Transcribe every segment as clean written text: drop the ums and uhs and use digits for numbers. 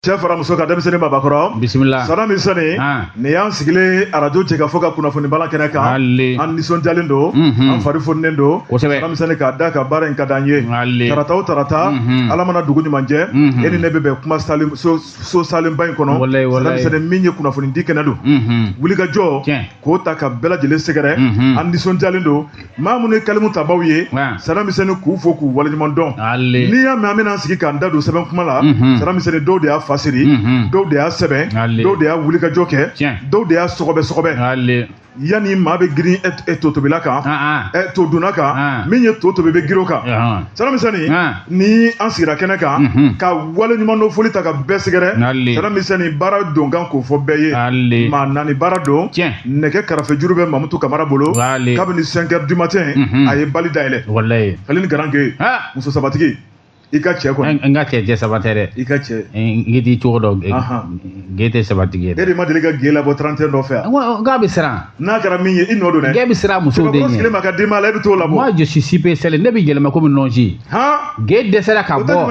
Cɛ fara muso ka denmisɛnnin babakɔrɔ bisimila sada min sani nin y'an sigilen arajo cɛ ka fɔ ka kunnafoni bala kɛnɛ kan an nisɔndiyalen don an fari foninen don denmisɛnnin k'a da ka baara in ka d'an ye tarata o tarata ala mana dugu ɲuman jɛ e ni ne bɛ bɛn kuma so salenba in kɔnɔ denmisɛnnin min ye kunnafoni di kɛnɛ don wulikajɔ k'o ta ka bɛɛ lajɛlen sɛgɛrɛ an nisɔndiyalen don maa minnu ye kalimu tabaw ye sadamisɛnnin k'u fo k'u waleɲuman dɔn n'i y'a mɛn an bɛna sigi k'an da don sɛbɛn kuma la sadamisɛnnin dɔw de y'a fasiri dɔw de y'a sɛbɛn dɔw de y'a wulikajɔ kɛ dɔw de y'a sɔgɔbɛ yanni maa bɛ girin to tobila kan to dunna kan min ye to tobi bɛ girin o kan sadamisɛnnin ni an sigira kɛnɛ kan ka wale ɲuman dɔ foli ta ka bɛɛ sɛgɛrɛ sadamisɛnnin baara don kan k'o fɔ bɛɛ ye maa naani baara don nɛgɛ karafe juru bɛ Mamutu Kamara bolo kabini 5 heures du matin a ye bali dayɛlɛ ale ni garange muso sabatigi I ka cɛ kɔni n ka cɛ sabatɛ dɛ I ka cɛ n ti cogo dɔ ge tɛ sabatigi e de ma deli ka ge labɔ 31 dɔ fɛ n k'a bɛ siran n'a kɛra min ye I nɔ don dɛ ge bɛ siran musow de ɲɛ sigilen ma ka denbaya la e bɛ t'o labɔ moi je suis spécial ne bɛ yɛlɛma komi nɔnsi ge dɛsɛra ka bɔ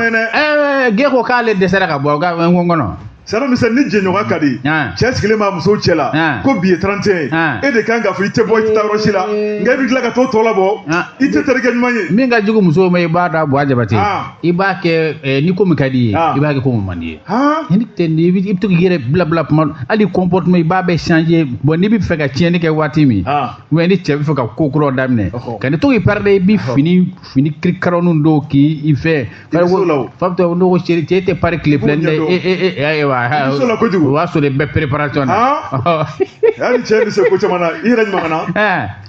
ge ko k'ale dɛsɛra ka bɔ n ko n kɔnɔ sadamisɛnnin ni jɛɲɔgɔn ka di cɛ sigilen ma musow cɛ la ko bi ye 31 e de kan ka fɔ I tɛ bɔ I tɛ taa yɔrɔ si la nka I bɛ tila ka t'o tɔ labɔ I tɛ terikɛ ɲuman ye min ka jugu musow ma I b'a da Buwa Jabate I b'a kɛ ni ko min ka di ye I b'a kɛ ko min man di ye ni tɛ I bɛ to k'i yɛrɛ bila kuma hali comportement I b'a bɛɛ changer bon n'i bɛ fɛ ka tiɲɛni kɛ waati min ou ni cɛ bɛ fɛ ka ko kuraw daminɛ ka ne to k'i perdre I bɛ fini kirikaroninw dɔw k'i fɛ fa bɛ to n'o ko cɛ tɛ pari tile filɛ ayiwa o b'a sɔrɔ bɛɛ préparation na hali cɛ bɛ se ko caman na I yɛrɛ ɲuman na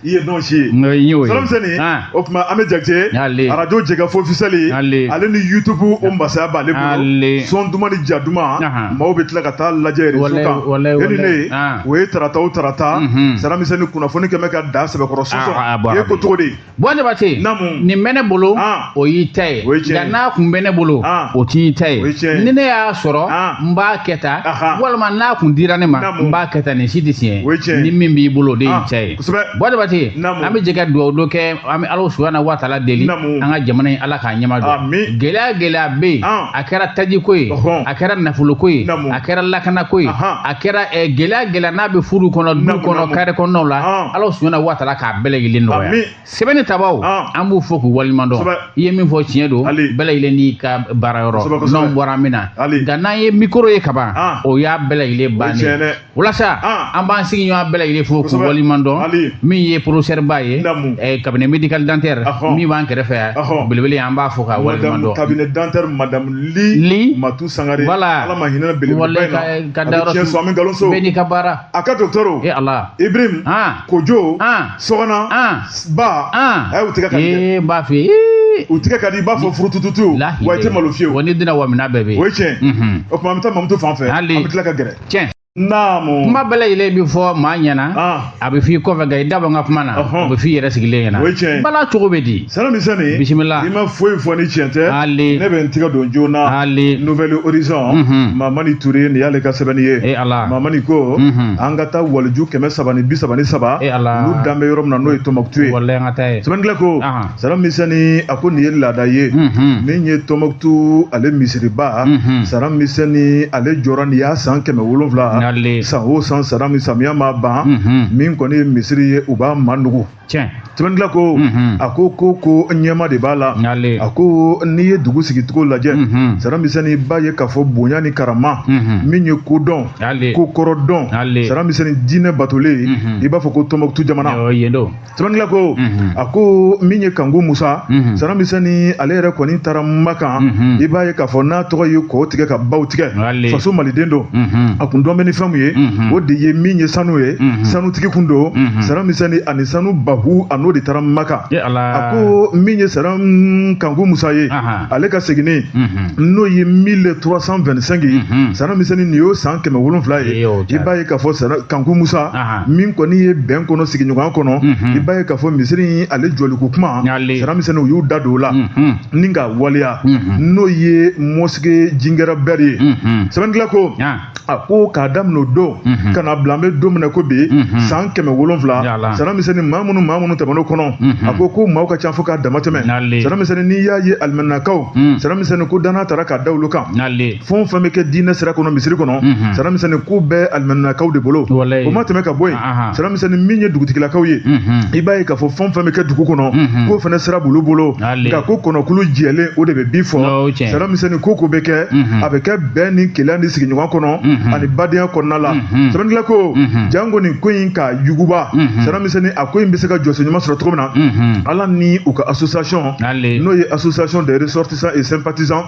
I ye nɔn si ye sadamisɛnnin o tuma an bɛ Jakite arajo jɛgɛfo officiel ale ni YouTube o masaya b'ale bolo son duman ni ja duman maaw bɛ tila ka taa lajɛ réseau kan e ni ne o ye tarata o tarata sadamisɛnnin kunnafoni kɛmɛ ka da sɛbɛkɔrɔ sɔsɔ e ko cogo di Buwa Jabate nin bɛ ne bolo o y'i ta ye nka n'a kun bɛ ne bolo o t'i ta ye ni ne y'a sɔrɔ n b'a kɛ tan walima n'a kun dira ne ma n b'a kɛ tan nin si tɛ tiɲɛ ni min b'i bolo o de y'i ta ye Buwa Jabate an bɛ jɛ ka dugawu dɔ kɛ an bɛ Alahu subahanahu wa taala deli an ka jamana in Ala k'a ɲɛma jɔ gɛlɛya bɛ yen a kɛra tajiko ye a kɛra nafoloko ye a kɛra lakanako ye a kɛra gɛlɛya n'a bɛ furu kɔnɔ du kɔnɔ kare kɔnɔnaw la Alahu subahanahu wa taala k'a bɛɛ lajɛlen nɔgɔya sɛbɛnni tabaw an b'u fɔ k'u waleɲuman dɔn I ye min fɔ tiɲɛ don bɛɛ lajɛlen n'i ka baarayɔrɔ n'anw bɔra min na nka n'an ye micro ye kaban o y'a bɛɛ lajɛlen bannen walasa an b'an sigi ɲɔgɔn bɛɛ lajɛlen fo k'u waleɲuman dɔn min ye professeur ba ye cabinet médical dentaire min b'an kɛrɛfɛ yan belebele an b'a fɔ k'a waleɲuman dɔn cabinet dentaire madame Li Matu Sangare Ala ma hinɛ belebele ba in na a bɛ tiɲɛ sɔn an bɛ nkalon so bɛɛ n'i ka baara a ka docteur Ala Ibrahim Kojo Sɔgɔna Ba a y'u tigɛ ka di n b'a f'i ye u tigɛ ka di I b'a fɔ furutututu wa I tɛ malo fiyewu wa ni dina wa mina bɛɛ bɛ yen o ye tiɲɛ o tuma an bɛ taa Mamutu fan fɛ an bɛ tila ka gɛrɛ tiɲɛ naamu kuma bɛɛ lajɛlen bi fɔ maa ɲɛna a bɛ f'i kɔfɛ nka I da bɔ n ka kuma na a bɛ f'i yɛrɛ sigilen ɲɛna o ye tiɲɛ bala cogo bɛ di sadamisɛnnin bisimila I ma foyi fɔ ni tiɲɛ tɛ ne bɛ n tigɛ don joona Nouvelle Horizon Mamani Ture nin y'ale ka sɛbɛnni ye Mamani ko an ka taa waliju 333 olu dan bɛ yɔrɔ min na n'o ye Tɔnbukutu ye sɛbɛnnikɛla ko sadamisɛnnin a ko nin ye laada ye min ye Tɔnbukutu ale misiriba sadamisɛnnin ale jɔra nin y'a san 700 san o san samiya ma ban min kɔni ye misiri ye u b'a manugu sɛbɛnnikɛla ko a ko ɲɛma de b'a la a ko n'i ye dugu sigicogo lajɛ sadamisɛnnin b'a ye k'a fɔ bonya ni karama min ye kodɔn ko kɔrɔdɔn sadamisɛnnin diinɛ batolen I b'a fɔ ko Tɔnbukutu jamana sɛbɛnnikɛla ko a ko min ye Kanku Musa sadamisɛnnin ale yɛrɛ kɔni taara Makan I b'a ye k'a fɔ n'a tɔgɔ ye kɔ tigɛ ka baw tigɛ faso maliden don a kun dɔn bɛ ni fɛn min ye o de ye min ye sanu ye sanutigi kun don sadamisɛnnin ani sanu bahu a n'o de taara Maka a ko min ye Kanku Musa ye ale ka seginni n'o ye 1325 ye sadamisɛnnin nin y'o san 700 ye I b'a ye k'a fɔ Kanku Musa min kɔni ye bɛn kɔnɔ sigiɲɔgɔnya kɔnɔ I b'a ye k'a fɔ misiri ale jɔliko kuma sadamisɛnnin u y'u da don o la ni ka waleya n'o ye mosquée Jingɛrɛ Bɛri ye sɛbɛnnikɛla ko a ko k'a daminɛ o don ka na bila an bɛ don min na ko bi san 700 sara misɛnnin maa minnu tɛmɛn'o kɔnɔ a ko maaw ka ca fo k'a dama tɛmɛ sara misɛnnin n'i y'a ye alimaminakaw sara misɛnnin ko danna taara k'a da olu kan fɛn o fɛn bɛ kɛ diinɛ sira kɔnɔ misiri kɔnɔ sara misɛnnin ko bɛɛ alimaminakaw de bolo o ma tɛmɛ ka bɔ yen sara misɛnnin min ye dugutigilakaw ye i b'a ye k'a fɔ fɛn o fɛn bɛ kɛ dugu kɔnɔ k'o fana sira b'olu bolo nka ko kɔnɔkulu jɛlen o de bɛ bi fɔ sara misɛnnin ko bɛ kɛ a bɛ kɛ bɛn ni keleya ni sigiɲɔgɔn kɔnɔ ani badenya kɔnɔna la sɛbɛnnikɛla ko jango nin ko in ka yuguba sara misɛnnin a ko in bɛ se ka jɔsen ɲuman sɔrɔ cogo min na ala ni u ka association n'o ye association des ressortissants et sympathisants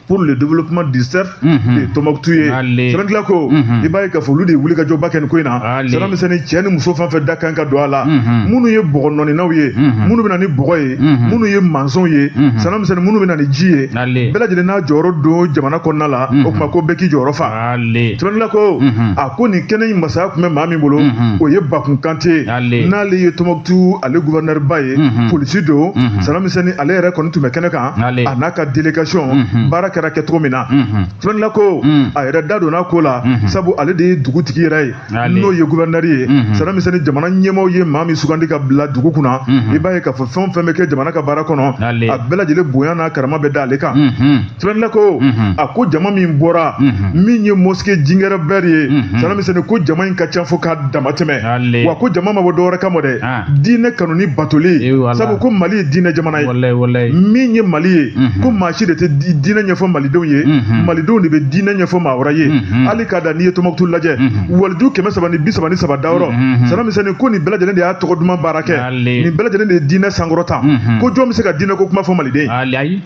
pour le développement du cerf de Tombouctou ye sɛbɛnnikɛla ko i b'a ye k'a fɔ olu de ye wulikajɔba kɛ nin ko in na sara misɛnnin cɛ ni muso fɛn fɛn da kan ka don a la minnu ye bɔgɔ nɔninaw ye minnu bɛ na ni bɔgɔ ye minnu ye mansɔnw ye sara misɛnnin minnu bɛ na ni ji ye bɛɛ lajɛlen n'a jɔyɔrɔ don jamana kɔnɔna la o tuma ko bɛɛ k'i jɔyɔrɔ fa sɛbɛnnikɛla ko a ko nin kɛnɛ in masaya tun bɛ maa min bolo o ye Bakun Kante n'ale ye Tombouctou ale gouverneur ba ye polisi don sara misɛnnin ale yɛrɛ kɔni tun bɛ kɛnɛ kan a n'a ka délégation baara kɛra kɛ cogo min na sɛbɛnnikɛla ko a yɛrɛ da donna ko la sabu ale de ye dugutigi yɛrɛ ye n'o ye gouverneur ye sara misɛnnin jamana ɲɛmaaw ye maa min sugandi ka bila dugu kunna i b'a ye k'a fɔ fɛn o fɛn bɛ kɛ jamana ka baara kɔnɔ a bɛɛ lajɛlen bonya n'a karama bɛ da ale kan sɛbɛnnikɛla ko a ko jama min bɔra min ye mosquée Jingɛrɛ Bɛri ye sara misɛnnin ko jama in ka ca fo k'a dama tɛmɛ wa ko jama ma bɔ dɔwɛrɛ kama dɛ diinɛ kanu ni batoli sabu ko Mali ye diinɛ jamana ye min ye Mali ye ko maa si de tɛ diinɛ ɲɛfɔ malidenw ye malidenw de bɛ diinɛ ɲɛfɔ maa wɛrɛ ye hali k'a da n'i ye Tombouctou lajɛ walidu 333 dayɔrɔ sara misɛnnin ko nin bɛɛ lajɛlen de y'a tɔgɔ duman baara kɛ nin bɛɛ lajɛlen de ye diinɛ sankɔrɔta ko jɔn bɛ se ka diinɛ ko kuma fɔ maliden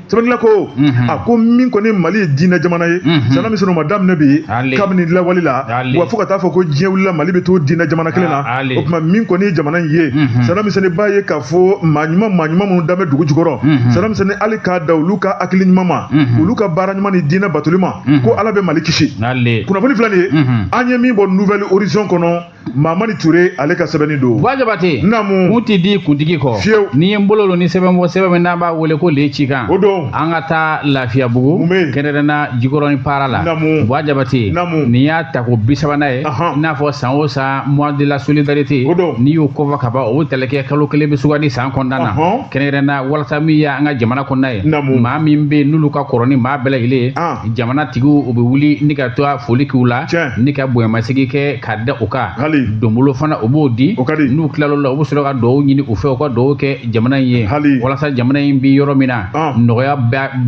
sɛbɛnnikɛla ko a ko min kɔni Mali ye diinɛ jamana ye sara misɛnnin ma daminɛ bi kabini lawali la wa fo ka taa fɔ ko diɲɛ wulila Mali bɛ to diinɛ jamana kelen na o tuma min kɔni ye jamana in ye sara misɛnnin b'a ye k'a fɔ maa ɲuman minnu danbɛ dugu jukɔrɔ sara misɛnnin hali k'a da olu ka hakili ɲuman ma olu ka baara ɲuman ni diinɛ batoli ma ko Ala bɛ Mali kisi kunnafoni filɛ nin ye an ye min bɔ nouvelle horizon kɔnɔ Mamadi Ture ale ka sɛbɛnni don Jabate mun tɛ di kuntigi kɔ fiyewu n'i ye n bolo don ni sɛbɛn min n'an b'a wele ko le cikan o don an ka taa Lafiyabugu kɛrɛnkɛrɛnna Jikɔrɔni para la Jabate nin y'a ta ko 30nan ye i n'a fɔ san o san mois de la solidarité n'i y'o kɔfɛ ka ban o tɛlɛ kɛ kalo 1 bɛ sugandi san kɔnɔna na kɛrɛnkɛrɛnna walasa min ye an ka jamana kɔnɔna ye maa min bɛ n'olu ka kɔrɔ ni maa bɛɛ lajɛlen ye jamana tigiw u bɛ wuli ni ka to foli k'u la ni ka bonyamasegin kɛ ka da u kan donbolo fana o b'o di n'u tilal'o la u bɛ sɔrɔ ka dugawu ɲini u fɛ u ka dugawu kɛ jamana in ye walasa jamana in bɛ yɔrɔ min na nɔgɔya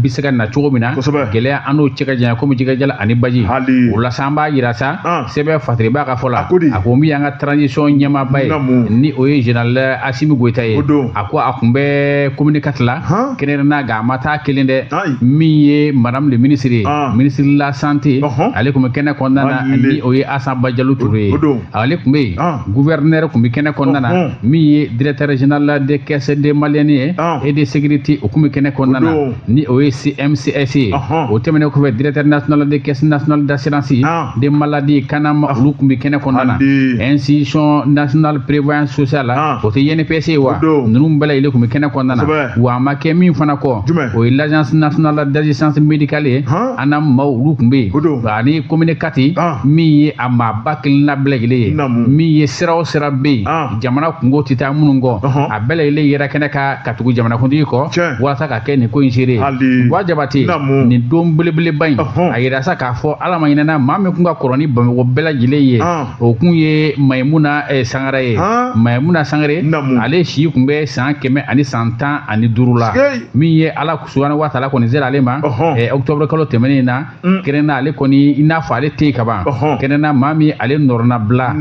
bɛ se ka na cogo min na gɛlɛya an n'o cɛ ka janya komi jikajala ani baji o la sa an b'a yira sa sɛbɛn fatiri b'a ka fɔ la a ko min y'an ka transition ɲɛmaaba ye ni o ye général Assimi Goïta ye a ko a tun bɛ communiqué la kɛnɛrɛnna nka a ma taa kelen dɛ min ye madame le ministre ye ministre de la santé ale tun bɛ kɛnɛ kɔnɔna na ni o ye Assane Bajalo Touré ye ale tun bɛ yen gouverneur tun bɛ kɛnɛ kɔnɔna na min ye directeur régional des caisses des Maliens ye et de sécurité o tun bɛ kɛnɛ kɔnɔna na ni o ye CMCS ye o tɛmɛnen kɔfɛ directeur national des caisses nationales d'assurance des maladies kanam olu tun bɛ kɛnɛ kɔnɔna na institution nationale prévoyance sociale o tɛ YNPS ye wa ninnu bɛɛ lajɛlen tun bɛ kɛnɛ kɔnɔna na wa a ma kɛ min fana kɔ o ye l'agence nationale d'assistance médicale ye an na maaw olu tun bɛ yen ani communicati min ye a maaba kelenna bɛɛ lajɛlen ye min ye sira o sira bɛ yen jamana kungo tɛ taa minnu kɔ a bɛɛ lajɛlen yɛrɛ kɛnɛ ka tugu jamanakuntigi kɔ walasa ka kɛ nin ko in seere Jabate nin don belebeleba in a yira sa k'a fɔ Ala ma ɲinɛna maa min tun ka kɔrɔ ni Bamakɔ bɛɛ lajɛlen ye o tun ye Mayimuna Sangare ye Mayimuna Sangare ale si tun bɛ san 115 la min ye Ala subahanahu wa taala kɔni sera ale ma octobre kalo tɛmɛnen na kɛrɛnna ale kɔni i n'a fɔ ale tɛ yen ka ban kɛrɛnna maa min ale nɔrɔna bila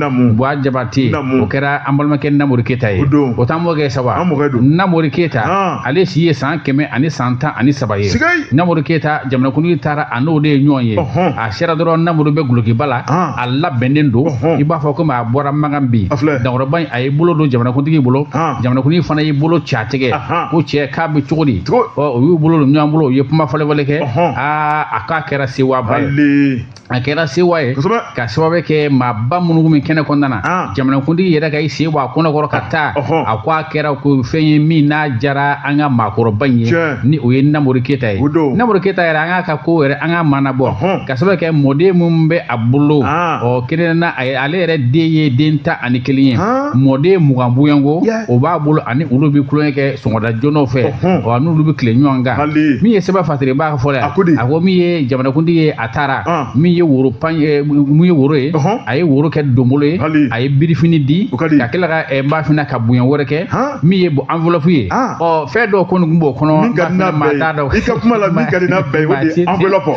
Jabate o kɛra an balimakɛ Namori Keyita ye o t'an mɔkɛ saba Namori Keyita ale si ye san 113 ye Namori Keyita jamanakuntigi taara a n'o de ye ɲɔgɔn ye a sera dɔrɔn Namori bɛ gulokiba la a labɛnnen don i b'a fɔ komi a bɔra mankan bi Dankɔrɔba in a ye bolo don jamanakuntigi bolo jamanakuntigi fana y'i bolo ci a tigɛ ko cɛ k'a bɛ cogo di o y'u bolo don ɲɔgɔn bolo u ye kuma fɔlɛfɔlɛ kɛ a k'a kɛra sewaba ye a kɛra sewa ye ka sababu kɛ maaba minnu min kɛnɛ kɔnɔna na jamanakuntigi yɛrɛ ka i sen bɔ a kɔnɔkɔrɔ ka taa a ko a kɛra ko fɛn ye min n'a jara an ka maakɔrɔba in ye ni o ye Namori Keyita ye Namori Keyita yɛrɛ an ka ko yɛrɛ an ka mana bɔ ka sababu kɛ mɔden minnu bɛ a bolo kelen na ale yɛrɛ den ye den 11 ye mɔden 20 bonyanko o b'a bolo ani olu bɛ kulonkɛ kɛ sɔgɔmada joona fɛ n'olu bɛ tile ɲɔgɔn kan min ye sɛbɛn fatiri b'a ka fɔ dɛ a ko min ye jamanakuntigi ye a taara min ye woro ye a ye woro kɛ donbolo ye a ye birifini di ka tila ka bafina ka bonya wɛrɛ kɛ min ye enveloppe ye fɛn dɔw kɔni tun b'o kɔnɔ i ka kuma la min ka di n'a bɛɛ ye o de ye enveloppe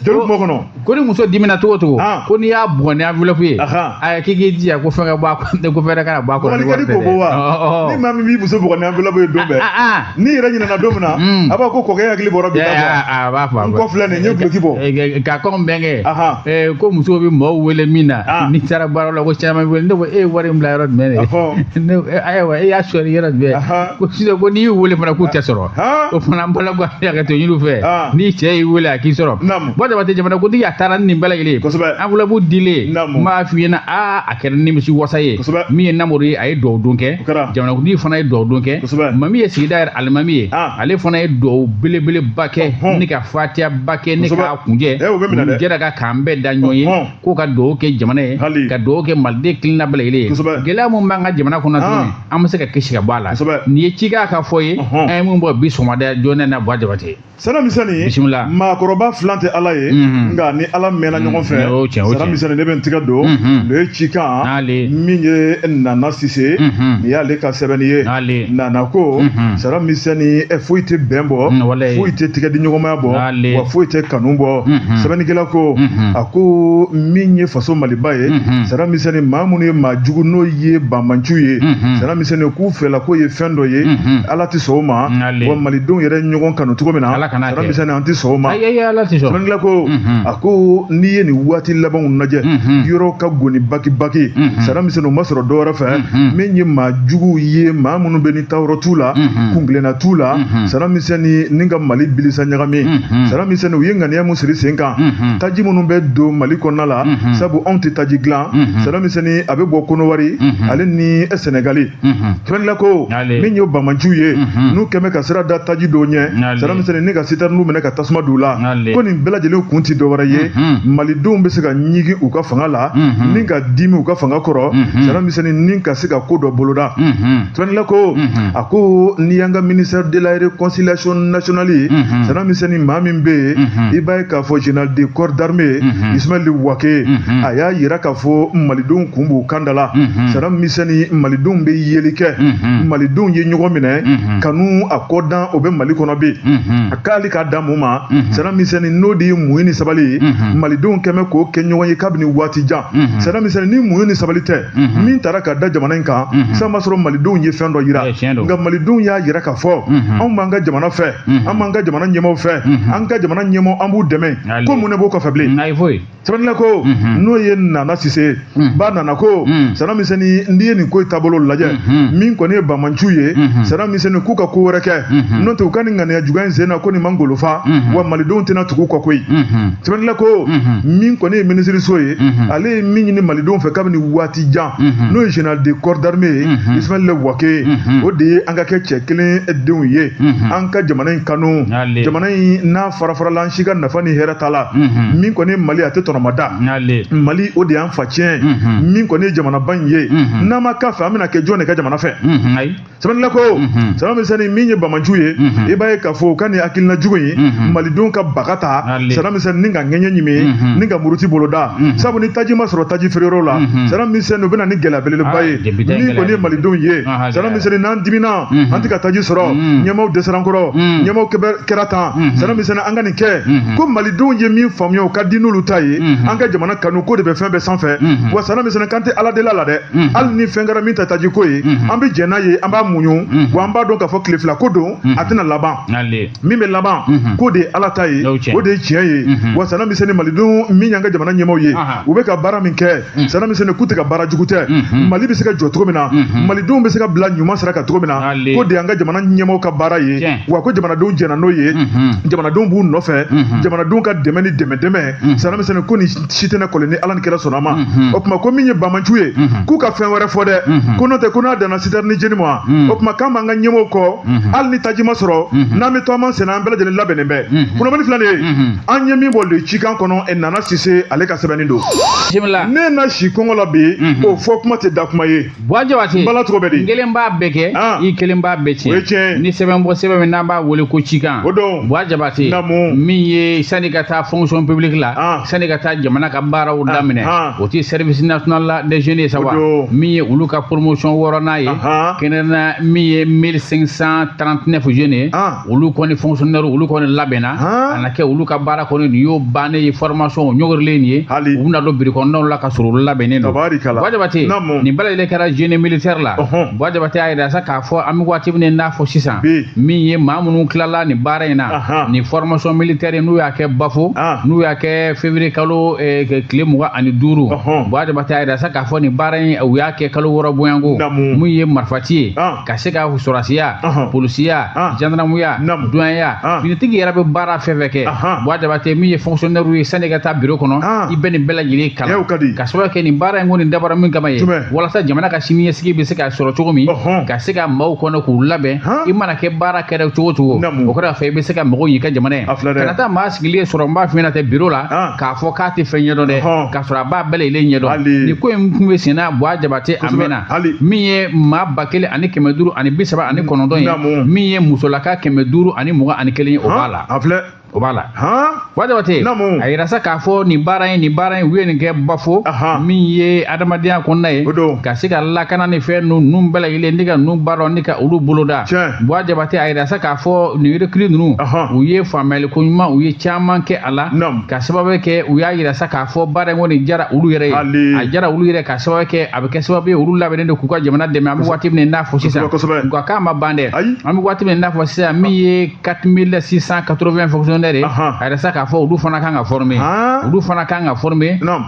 joli kuma kɔnɔ ko ni muso dimina cogo cogo ko n'i y'a bugɔ ni enveloppe ye k'i k'i jija ko fɛn ka bɔ a kɔnɔ ko fɛn ka bɔ a kɔnɔ ni maa min b'i muso bugɔ ni enveloppe ye don bɛɛ n'i yɛrɛ ɲinɛna don min na a b'a ko kɔkɛ hakili bɔra bi a b'a fɔ n kɔ filɛ nin ye guloki bɔ ka kɔn bɛnkɛ ko musow bɛ maaw wele min na n'i taara baara la ko caman wele ne ko e ye wari in bila yɔrɔ jumɛn de ayiwa e y'a sɔrɔ yɔrɔ jumɛn ko sisan ko n'i y'u wele fana k'u tɛ sɔrɔ o fana bala ko a ka to ɲini fɛ n'i cɛ y'i wele a k'i sɔrɔ bɔn Jabate jamanakuntigi a taara ni nin bɛɛ lajɛlen enveloppe dilen n b'a f'i ɲɛna a kɛra nimisi wasa ye min ye Namori ye a ye duwawu don kɛ jamanakuntigi fana ye duwawu don kɛ Mami ye sigida yɛrɛ alimami ye ale fana ye duwawu belebeleba kɛ ni ka fatiyaba kɛ ni ka kunjɛ jɛra ka k'an bɛɛ da ɲɔgɔn ye k'o ka duwawu kɛ jamana ye ka duwawu kɛ maliden kilina bɛɛ lajɛlen ye gɛlɛya min b'an ka jamana kɔnɔ tuguni an bɛ se ka kisi ka bɔ a la nin ye cikan ka fɔ ye an ye mun bɔ bi sɔgɔmada joona na Buwa Jabate Sana misɛnnin maakɔrɔba filan tɛ Ala ye nka ni Ala mɛnna ɲɔgɔn fɛ Sana misɛnnin ne bɛ n tigɛ don nin ye cikan min ye Nana Sise nin y'ale ka sɛbɛnni ye Nana ko Sana misɛnnin foyi tɛ bɛn bɔ foyi tɛ tigɛ di ɲɔgɔnmaya bɔ wa foyi tɛ kanu bɔ sɛbɛnnikɛla ko a ko min ye faso Maliba ye Sana misɛnnin maa minnu ye maa jugu n'o ye banbanci ye Sana misɛnnin k'u fɛla k'o ye fɛn dɔ ye Ala tɛ sɔn o ma wa malidenw yɛrɛ ɲɔgɔn kanu cogo min na Sana misɛnnin an tɛ sɔn o ma sɛbɛnnikɛla ko a ko n'i ye nin waati labanw lajɛ yɔrɔ ka goni baki Sana misɛnnin o ma sɔrɔ dɔwɛrɛ fɛ min ye maa juguw ye maa minnu bɛ ni tayɔrɔ t'u la kungilenna t'u la Sana misɛnnin ni ka Mali bilisa ɲagami Sana misɛnnin u ye ŋaniya mun siri sen kan taji minnu bɛ don Mali kɔnɔna la sabu anw tɛ taji dilan Sana misɛnnin a bɛ bɔ Konowari ale ni Senegali sɛbɛnnikɛla ko min ye banbanciw ye n'u kɛmɛ ka sira da taji dɔw ɲɛ Sana misɛnnin ni ka citerne minɛ ka tasuma don u la ko nin bɛɛ lajɛlen kun tɛ dɔwɛrɛ ye malidenw bɛ se ka ɲigi u ka fanga la ni ka dimi u ka fanga kɔrɔ Sana misɛnnin ni ka se ka ko dɔ boloda sɛbɛnnikɛla ko a ko n'i y'an ka ministère de la réconciliation nationale ye Sana misɛnnin maa min bɛ yen i b'a ye k'a fɔ général de corps d'armée Ismaël Wake a y'a yira k'a fɔ malidenw kun b'u kan da la Sana misɛnnin malidenw bɛ yeli kɛ malidenw ye ɲɔgɔn minɛ kanu a kɔdan o bɛ Mali kɔnɔ bi a k'ale k'a da mun ma Sana misɛnnin n'o de ye muɲu ni sabali ye malidenw kɛmɛ k'o kɛ ɲɔgɔn ye kabini waati jan Sana misɛnnin ni muɲu ni sabali tɛ min taara ka da jamana in kan san b'a sɔrɔ malidenw ye fɛn dɔ yira nka malidenw y'a yira k'a fɔ anw b'an ka jamana fɛ an b'an ka jamana ɲɛmaaw fɛ an ka jamana ɲɛmaaw an b'u dɛmɛ ko mun ne b'o kɔfɛ bilen sɛbɛnnikɛla ko n'o ye Nana Sise ba Nana ko Sana misɛnnin n'i ye nin ko taabolo lajɛ min kɔni ye banbanciw ye Sana misɛnnin k'u ka ko wɛrɛ kɛ n'o tɛ u ka nin ŋaniya juguya in sen na ko nin man golofa wa malidenw tɛna tugu kɔ koyi sɛbɛnnikɛla ko min kɔni ye minisiriso ye ale ye min ɲini malidenw fɛ kabini waati jan n'o ye général de corps d'armée ye Ismaël Wake o de ye an ka kɛ cɛ kelen denw ye an ka jamana in kanu jamana in n'a fara-farala an si ka nafa ni hɛrɛ t'a la min kɔni ye Mali a tɛ tɔnɔmada Mali o de y'an facɛn min kɔni ye jamanaba in ye n'an ma k'a fɛ an bɛna kɛ jɔn de ka jamana fɛ sɛbɛnnikɛla ko Sana misɛnnin min ye banbanciw ye i b'a ye k'a fɔ ka nin hakilina jugu in malidenw ka baga ta Sana misɛnnin ni ka ŋɛɲɛ ɲimi ni ka muruti boloda sabu ni taji ma sɔrɔ taji feereyɔrɔ la Sana misɛnnin u bɛ na ni gɛlɛya belebeleba ye min kɔni ye malidenw ye Sana misɛnnin n'an dimina an tɛ ka taji sɔrɔ ɲɛmaaw dɛsɛra an kɔrɔ ɲɛmaaw kɛra tan Sana misɛnnin an ka nin kɛ ko malidenw ye min faamuya o ka di n'olu ta ye an ka jamana kanu ko de bɛ fɛn bɛɛ sanfɛ wa sana misɛnɛ kan tɛ ala dela la dɛ hali ni fɛn kɛra min ta taji ko ye an bɛ jɛn n'a ye an b'a muɲu wa an b'a dɔn k'a fɔ tile fila ko don a tɛna laban min bɛ laban ko de ye ala ta ye o de ye tiɲɛ ye wa sana misɛnɛ malidenw min y'an ka jamana ɲɛmaaw ye u bɛ ka baara min kɛ sana misɛnɛ k'u tɛ ka baara jugu tɛ mali bɛ se ka jɔ cogo min na malidenw bɛ se ka bila ɲuman sira kan cogo min na ko de y'an ka jamana ɲɛmaaw ka baara ye wa ko jamanadenw jɛnna n'o ye jamanadenw b'u nɔfɛ jamanadenw ka dɛmɛ ni dɛmɛ sana misɛnɛ ko ni si tɛ ne kɔlɔn ni ala ni kira sɔnna ma o tuma ko min ye bamaju ye k'u ka fɛn wɛrɛ fɔ dɛ ko n'o tɛ ko n'a danna citerne jeni ma o tuma k'an b'an ka ɲɛmaaw kɔ hali ni taji ma sɔrɔ n'an bɛ to an ma senna an bɛɛ lajɛlen labɛnnen bɛ kunnafoni filanan ye an ye min bɔ le cikan kɔnɔ Nana Sise ale ka sɛbɛnni don ne na si kɔngɔ la bi o fɔ kuma tɛ da kuma ye bala cogo bɛ di kelen b'a bɛɛ kɛ i kelen b'a bɛɛ tiɲɛ o ye tiɲɛ ni sɛbɛn bɔ sɛbɛn min n'an b'a wele ko cikan o don Buwa Jabate min ye sani ka taa fonction publique la sani ka taa jamana ka baaraw daminɛ o ti service national des jeunes sa wa min ye olu ka promotion wɔɔrɔnan ye kɛnɛna min ye 1539 jeunes olu kɔni fonctionnaire olu kɔni labɛnna a na kɛ olu ka baara kɔni nin y'o bannen ye formation ɲɔgɔrilen nin ye u bɛna don birikɔnɔnaw la ka sɔrɔ olu labɛnnen don Buwa Jabate nin bɛɛ lajɛlen kɛra jeune militaire la Buwa Jabate y'a yira sa k'a fɔ an bɛ waati min n'a fɔ sisan min ye maa minnu tilala nin baara in na ni formation militaire n'u y'a kɛ bafo n'u y'a kɛ février kalo tile 25 Buwa Jabate y'a yira sa k'a fɔ nin baara in u y'a kɛ kalo 6 bɔɲanko mun ye marifati ye ka se ka sɔrasiya polisiya gendarmeya douaniya finitigi yɛrɛ bɛ baara fɛn fɛn kɛ Buwa Jabate min ye fonctionnaire ye sani ka taa bureau kɔnɔ i bɛ nin bɛɛ lajɛlen kalan ka sababu kɛ nin baara in ko nin dabara min kama ye walasa jamana ka siniɲɛsigi bɛ se ka sɔrɔ cogo min ka se ka maaw kɔnɔ k'u labɛn i mana kɛ baara kɛra cogo cogo o kɔrɔ fɛ i bɛ se ka mɔgɔw y'i ka jamana ye kana taa maa sigilen sɔrɔ n b'a f'i ɲɛna tɛ bureau la k'a fɔ k'a tɛ fɛn ɲɛdɔn dɛ k'a sɔrɔ a b'a bɛɛ lajɛlen ɲɛdɔn nin ko in tun bɛ sen na Buwa Jabate a mɛnna min ye maa 1539 ye min ye musolaka 521 ye o b'a la o b'a la Buwa Jabate a yira sa k'a fɔ nin baara in u ye nin kɛ bafo min ye adamadenya kɔnɔna ye ka se ka lakana ni fɛn ninnu bɛɛ lajɛlen ni ka ninnu baaraw ni ka olu boloda Buwa Jabate a yira sa k'a fɔ nin recrue ninnu u ye faamuyali ko ɲuman u ye caman kɛ a la ka sababu kɛ u y'a yira sa k'a fɔ baara in kɔni jara olu yɛrɛ ye a jara olu yɛrɛ ka sababu kɛ a bɛ kɛ sababu ye olu labɛnnen don k'u ka jamana dɛmɛ an bɛ waati min n'a fɔ sisan nka k'a ma ban dɛ an bɛ waati min n'a fɔ sisan min ye 4680 fonctionnaires a yɛrɛ sa k'a fɔ olu fana kan ka former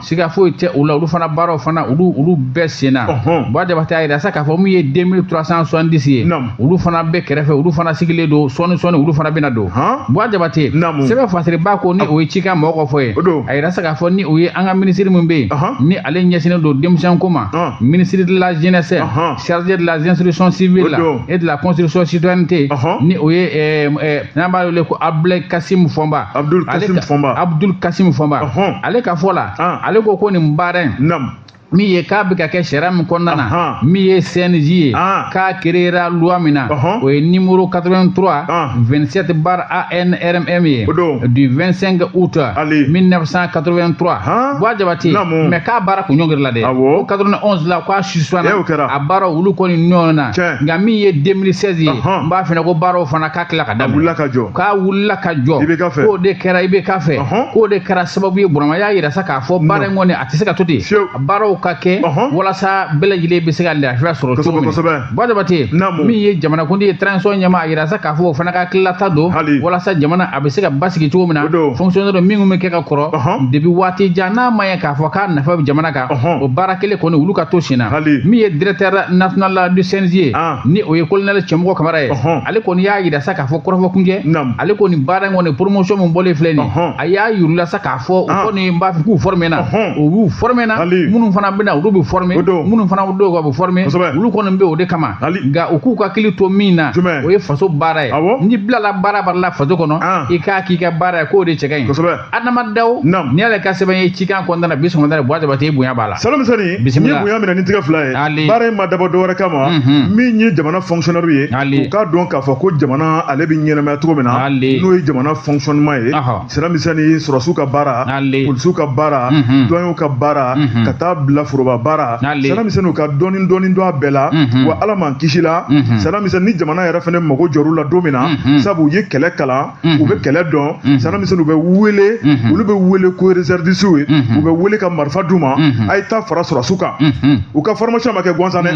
siga foyi tɛ u la olu fana baaraw fana olu bɛɛ senna Buwa Jabate a yɛrɛ sa k'a fɔ min ye 2370 ye olu fana bɛɛ kɛrɛfɛ olu fana sigilen don sɔɔni olu fana bɛna don Buwa Jabate sɛbɛn fasiriba ko ni o ye cikan mɔgɔ fɔ ye a yɛrɛ sa k'a fɔ ni o ye an ka ministre min bɛ yen ni ale ɲɛsinnen don denmisɛnko ma ministre de la jeunesse chargé de la instruction civile et de la construction citoyenneté ni o ye n'an b'a wele ko Abdul Kasim Fomba ale ka fɔ la ale ko nin baara in min ye k'a bɛ ka kɛ sariya min kɔnɔna na min ye CNJ ye k'a créera loi min na o ye numéro 83/27/ANRMM ye du 25 août 1983 Buwa Jabate mais k'a baara kun ɲɔngiri la dɛ o 91 la k'a suspendra a baara olu kɔni ɲɔgɔn na nka min ye 2016 ye n b'a fɛ ko baaraw fana k'a tila ka daminɛ k'a wulila ka jɔ k'o de kɛra IBK fɛ k'o de kɛra sababu ye Burama y'a yira sa k'a fɔ baara in kɔni a tɛ se ka to ten baaraw ka kɛ walasa bɛɛ lajɛlen bɛ se ka lafiya sɔrɔ cogo min Buwa Jabate min ye jamanakuntigi ye transition ɲɛma a yira sa k'a fɔ o fana ka tilata don walasa jamana a bɛ se ka basigi cogo min na fonctionnaire minnu bɛ kɛ ka kɔrɔ depuis waati jan n'a ma ɲɛ k'a fɔ k'a nafa bɛ jamana kan o baara kelen kɔni olu ka to sen na min ye directeur national du CNJ ye ni o ye colonel Cɛmɔgɔ Kamara ye ale kɔni y'a yira sa k'a fɔ kɔrɔfɔkunjɛ ale kɔni baara in kɔni promotion min bɔlen filɛ nin a y'a yirula sa k'a fɔ o kɔni n b'a fɔ k'u former na o y'u former na minnu fana bɛna olu bɛ former minnu fana dɔw ka bɛ former olu kɔni bɛ o de kama nka u k'u ka hakili to min na o ye faso baara ye ni bilala baara la faso kɔnɔ i k'a k'i ka baara ye k'o de cɛ ka ɲi adamadaw ni y'ale ka sɛbɛn ye cikan kɔnɔna na bi sɔgɔmada Buwa Jabate bonya b'a la Salomisani n ye bonya minɛ ni tigɛ fila ye baara in ma dabɔ dɔwɛrɛ kama min ye jamana fonctionnaire ye u k'a dɔn k'a fɔ ko jamana ale bɛ ɲɛnamaya cogo min na n'o ye jamana fonctionnement ye Salomisani sɔrɔsiw ka baara polisiw ka baara douaniers ka baara ka taa bila bila foroba baara sanamisɛnninw ka dɔɔnin dɔɔnin dɔ a bɛɛ la wa ala man kisi la sanamisɛnnin ni jamana yɛrɛ fɛnɛ mago jɔr'u la don min na sabu u ye kɛlɛ kalan u bɛ kɛlɛ dɔn sanamisɛnninw bɛ wele olu bɛ wele ko réservistes ye u bɛ wele ka marifa d'u ma a ye taa fara sɔrɔsiw kan u ka formation ma kɛ gansan dɛ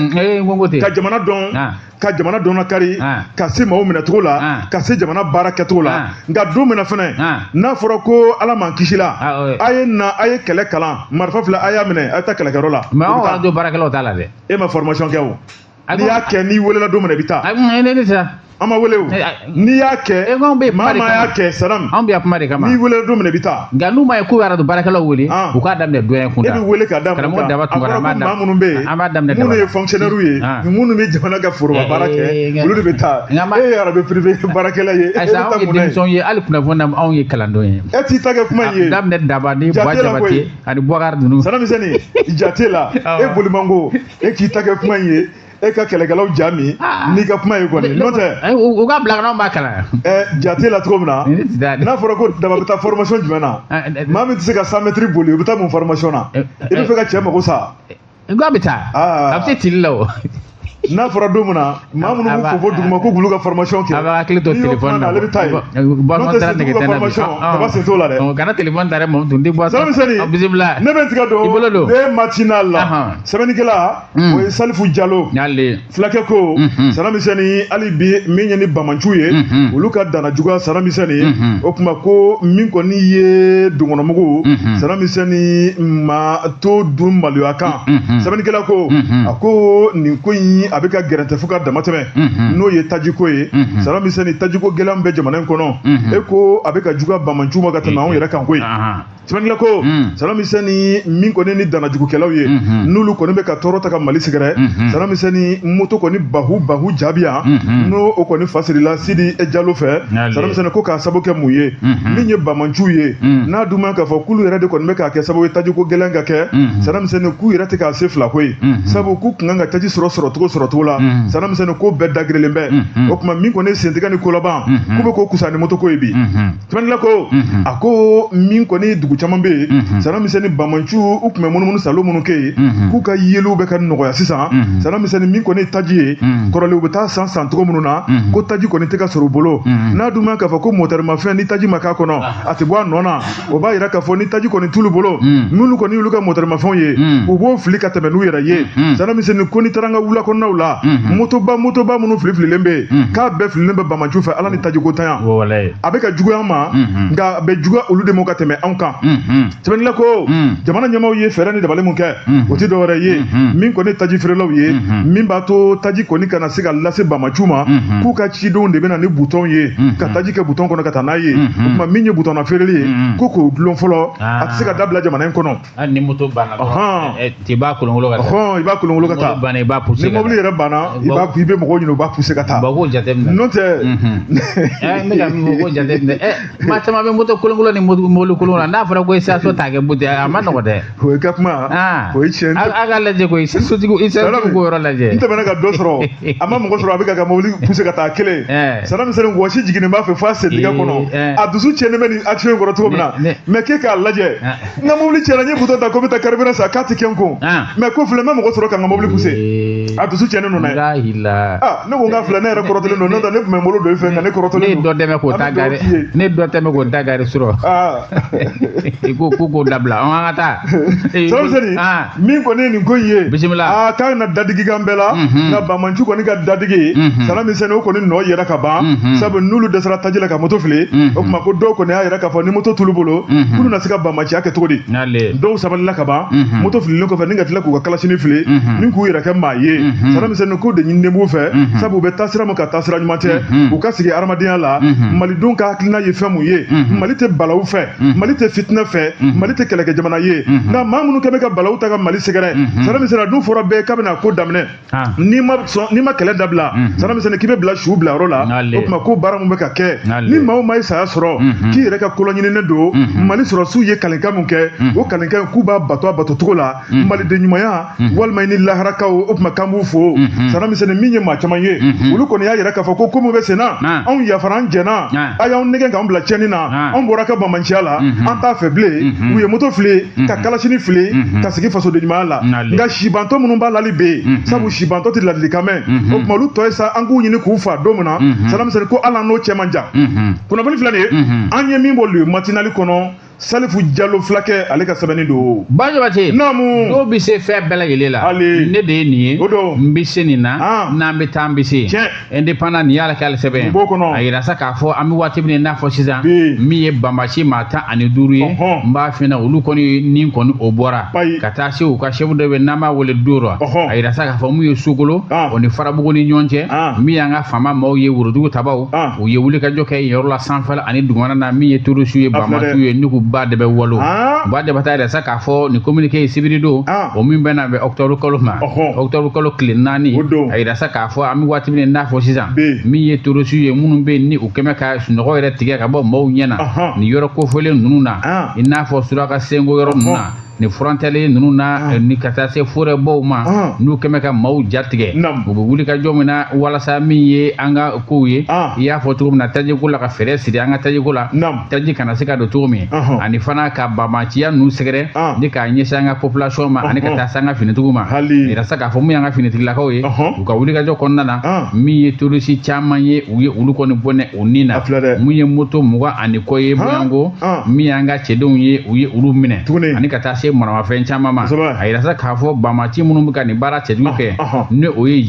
ka jamana dɔn lakari ka se maaw minɛcogo la ka se jamana baara kɛcogo la nka don min na fɛnɛ n'a fɔra ko ala man kisi la a ye kɛlɛ kalan marifa filɛ a y'a minɛ a ye taa kɛlɛkɛyɔrɔ la mais anw radio baarakɛlaw t'a la dɛ e ma formation kɛ o n'i y'a kɛ n'i welela don min na i bɛ taa an ma wele o n'i y'a kɛ maa y'a kɛ Saddam anw bɛ kuma de kama n'i welela don min na i bɛ taa nka n'u ma ye k'u bɛ radio baarakɛlaw wele u k'a daminɛ dɔn kun e bɛ wele k'a daminɛ a fɔra ko maa minnu bɛ yen minnu ye fonctionnaires ye minnu bɛ jamana ka foroba baara kɛ olu de bɛ taa e ye radio privé baarakɛla ye ayisa anw ye denmisɛnw ye hali kunnafoni na anw ye kalandenw ye e t'i ta kɛ kuma in ye daminɛ daba ni Buwa Jabate ani Bubakari ninnu sanamisɛnnin jate la e bolimango e k'i ta kɛ kuma in ye e ka kɛlɛkɛlaw ja min n'i ka kuma ye kɔni n'o tɛ u ka bila kana b'a kalan jate la cogo min na n'a fɔra ko daba bɛ taa formation jumɛn na maa min tɛ se ka 100 mètres boli u bɛ taa mun formation na i bɛ fɛ ka cɛ mago sa n ko a bɛ taa a bɛ se tili la o n'a fɔra don min na maa minnu b'u fɔ duguma ko k'olu ka formation kɛ a b'a hakili to téléphone na ale bɛ taa yen n'o tɛ se ka formation daba sen t'o la dɛ kana téléphone ta dɛ mɔmu tun tɛ bɔ sanamisɛnnin bisimila ne bɛ tigɛ don ne matinal la sɛbɛnnikɛla o ye Salifu Jalo fulakɛ ko sanamisɛnnin hali bi min ye ni Bamanciw ye olu ka dana juguya sanamisɛnnin o tuma ko min kɔni ye dongɔnɔmugu sanamisɛnnin ma to dun maloya kan sɛbɛnnikɛla ko a ko nin ko in a bɛ ka gɛrɛntɛ fo ka dama tɛmɛ n'o ye tajiko ye sanamisɛnnin tajiko gɛlɛn bɛ jamana in kɔnɔ e ko a bɛ ka juguya Bamanciw ma ka tɛmɛ anw yɛrɛ kan koyi sɛbɛnnikɛla ko sanamisɛnnin min kɔni ni danajugukɛlaw ye n'olu kɔni bɛ ka tɔɔrɔ ta ka Mali sɛgɛrɛ sanamisɛnnin moto kɔni bahu jaabi yan n'o o kɔni fasirila Sidi Jalo fɛ sanamisɛnnin ko k'a sababu kɛ mun ye min ye Bamanciw ye n'a dun ma k'a fɔ k'olu yɛrɛ de kɔni bɛ k'a kɛ sababu ye tajiko gɛlɛn ka kɛ sanamisɛnnin k'u yɛrɛ tɛ k'a se fila koyi sabu k'u kun kan ka taji sɔrɔ cogo la sanamisɛnnin ko bɛɛ dagirilen bɛ o tuma min kɔni sentigɛ ni kolaban k'u bɛ ko kusa ni moto ko ye bi sɛbɛnnikɛla ko a ko min kɔni dugu caman bɛ yen sanamisɛnnin Bamanciw u tun bɛ munumunu salo minnu kɛ yen k'u ka yeliw bɛ ka nɔgɔya sisan sanamisɛnnin min kɔni taji ye kɔrɔlen u bɛ taa san cogo minnu na ko taji kɔni tɛ ka sɔrɔ u bolo n'a dun ma k'a fɔ ko mɔtɛrimafɛn ni taji ma k'a kɔnɔ a tɛ bɔ a nɔ na o b'a yira k'a fɔ ni taji kɔni t'ulu bolo minnu kɔni y'olu ka mɔtɛrimafɛnw ye u b'o fili ka tɛmɛ n'u yɛrɛ ye sanamisɛnnin ko ni taara an ka wula kɔnɔnaw la motoba minnu filifilen bɛ yen k'a bɛɛ fililen bɛ Bamanciw fɛ ala ni tajiko tanya a bɛ ka juguya an ma nka a bɛ juguya olu de ma ka tɛmɛ anw kan sɛbɛnnikɛla ko jamana ɲɛmaaw ye fɛɛrɛ ni dabali mun kɛ o tɛ dɔwɛrɛ ye min kɔni taji feerelaw ye min b'a to taji kɔni kana se ka lase Bamanciw ma k'u ka cidenw de bɛ na ni butɔn ye ka taji kɛ butɔn kɔnɔ ka taa n'a ye o tuma min ye butɔnna feereli ye ko k'o dulon fɔlɔ a tɛ se ka dabila jamana in kɔnɔ hali ni moto banna i b'a kolonkolon ka taa i b'a kolonkolon ka taa i b'a pousser ni mobili yɛrɛ banna i bɛ mɔgɔw ɲini u b'a pousser ka taa k'o jateminɛ n'o tɛ n bɛ ka min fɔ k'o jateminɛ maa caman bɛ moto kolonkolon ni mobili kolon na n'a fɔra ko station t'a kɛ buti a ma nɔgɔ dɛ o ye ka kuma o ye tiɲɛ a ka lajɛ koyi sotigi k'o yɔrɔ lajɛ n tɛmɛna ka dɔ sɔrɔ a ma mɔgɔ sɔrɔ a bɛ ka mobili pousser ka taa kelen sanamisɛnnin wɔsi jiginnen b'a fɛ f'a sen tigɛ kɔnɔ a dusu cɛnnen bɛ nin action in kɔrɔ cogo min na mais k'e k'a lajɛ n ka mobili cɛnna n ye butɔn ta ko n bɛ taa carburant san k'a tɛ kɛ n kun mais ko filɛ n bɛ mɔgɔ sɔrɔ ka n ka mobili pousser a dusu cɛnnen don dɛ ne ko n ka filɛ ne yɛrɛ kɔrɔtɔlen don n'o tɛ ne tun bɛ n bolo don i fɛ nka ne kɔrɔtɔlen don ne dɔ tɛmɛ k'o ta gari ne dɔ tɛmɛ k'o ta gari sɔrɔ i ko k'o dabila an ka taa sanamisɛnnin min kɔni ye nin ko in ye bisimila k'a na dadigi kan bɛɛ la nka Bamanciw kɔni ka dadigi sanamisɛnnin o kɔni nɔ yɛrɛ ka ban sabu n'olu dɛsɛra taji la ka moto fili o tuma ko dɔw kɔni y'a yɛrɛ k'a fɔ ni moto t'ulu bolo k'olu na se ka Bamanciya kɛ cogo di dɔw sabalila ka ban moto fililen kɔfɛ ni ka tila k'u ka kalasini fili ni k'u yɛrɛ kɛ maa ye sanamisɛnnin k'u de ɲininen b'u fɛ sabu u bɛ taa sira min ka taa sira ɲuman tɛ u ka sigi adamadenya la malidenw ka hakilina ye fɛn mun ye Mali tɛ balawu fɛ Mali tɛ fitinɛ fɛ Mali tɛ kɛlɛkɛ jamana ye nka maa minnu kɛ bɛ ka balawu ta ka Mali sɛgɛrɛ sanamisɛnnin dun fɔra bɛɛ k'a bɛna ko daminɛ n'i ma kɛlɛ dabila sanamisɛnnin k'i bɛ bila su bila yɔrɔ la o tuma ko baara mun bɛ ka kɛ ni maa o maa ye saya sɔrɔ k'i yɛrɛ ka kolon ɲininen don Mali sɔrɔsiw ye kalenkan mun kɛ o kalenkan k'u b'a bato a bato cogo la maliden ɲumanya walima ni laharakaw o tuma k'an b'u fo sanamisɛnnin min ye maa caman ye olu kɔni y'a yɛrɛ k'a fɔ ko mun bɛ sen na anw yafara an jɛna a y'anw nɛgɛn k'an bila tiɲɛni na anw bɔra ka Bamanciya la an t'a fɛ bilen u ye moto fili ka kalasini fili ka sigi faso de ɲuman la nka sibantɔ minnu b'a lali bɛ yen sabu sibantɔ tɛ ladilikan mɛn o tuma olu tɔ ye sa an k'u ɲini k'u fa don min na sadamisɛnni ko ala n'o cɛ man jan kunnafoni filɛ nin ye an ye min bɔ le matinali kɔnɔ Salifu Jalo fulakɛ ale ka sɛbɛnni don. Banjabate. Naamu. Dɔw bɛ se fɛn bɛɛ lajɛlen la. Hali. Ne de ye nin ye. O don. N bɛ se nin na. N'an bɛ taa n bɛ se. Tiɲɛ. Indépendant nin y'ale k'ale sɛbɛn. N b'o kɔnɔ. A yira sa k'a fɔ an bɛ waati min na i n'a fɔ sisan. Min ye Banbasi maa 15 ye. N b'a f'i ɲɛna olu kɔni ni kɔni o bɔra. Ka taa se u ka chef dɔ bɛ n'an b'a wele Doro. A yira sa k'a fɔ mun ye Sogolo. O ni Farabugu ni ɲɔgɔn cɛ. Min y'an ka faama maaw ye Worodugu tabaw. U ye wulikajɔ kɛ yɔrɔ la sanfɛla ani dugumana na min ye Torusu ye Banbatu ye Nugu ba de bɛ walo. Ba de bata yɛrɛ sa k'a fɔ nin communiqué ye sibiri don o min bɛ na bɛ octobre kalo ma octobre kalo tile 4 a yira sa k'a fɔ an bɛ waati min n'a fɔ sisan min ye Torusu ye minnu bɛ ni u kɛmɛ ka sunɔgɔ yɛrɛ tigɛ ka bɔ maaw ɲɛna nin yɔrɔ kofɔlen ninnu na i n'a fɔ Suraka Sengo yɔrɔ ninnu na ni frontalier ninnu na ni ka taa se forêtbaw ma n'u kɛmɛ ka maaw jatigɛ u bɛ wuli ka jɔ min na walasa min ye an ka kow ye i y'a fɔ cogo min na tajiko la ka fɛɛrɛ siri an ka tajiko la taji kana se ka don cogo min ani fana ka banbanciya ninnu sɛgɛrɛ ni k'a ɲɛsin an ka population ma ani ka taa se an ka finitigiw ma yira sa k'a fɔ mun y'an ka finitigilakaw ye u ka wuli ka jɔ kɔnɔna na min ye touriste caman ye u ye olu kɔni bɔnɛ o ni na mun ye moto 20 ani kɔ ye Boyango min y'an ka cɛdenw ye u ye olu minɛ ani ka taa se maramafɛn caman ma a yira sa k'a fɔ banbanci minnu bɛ ka nin baara cɛjugu kɛ ni o ye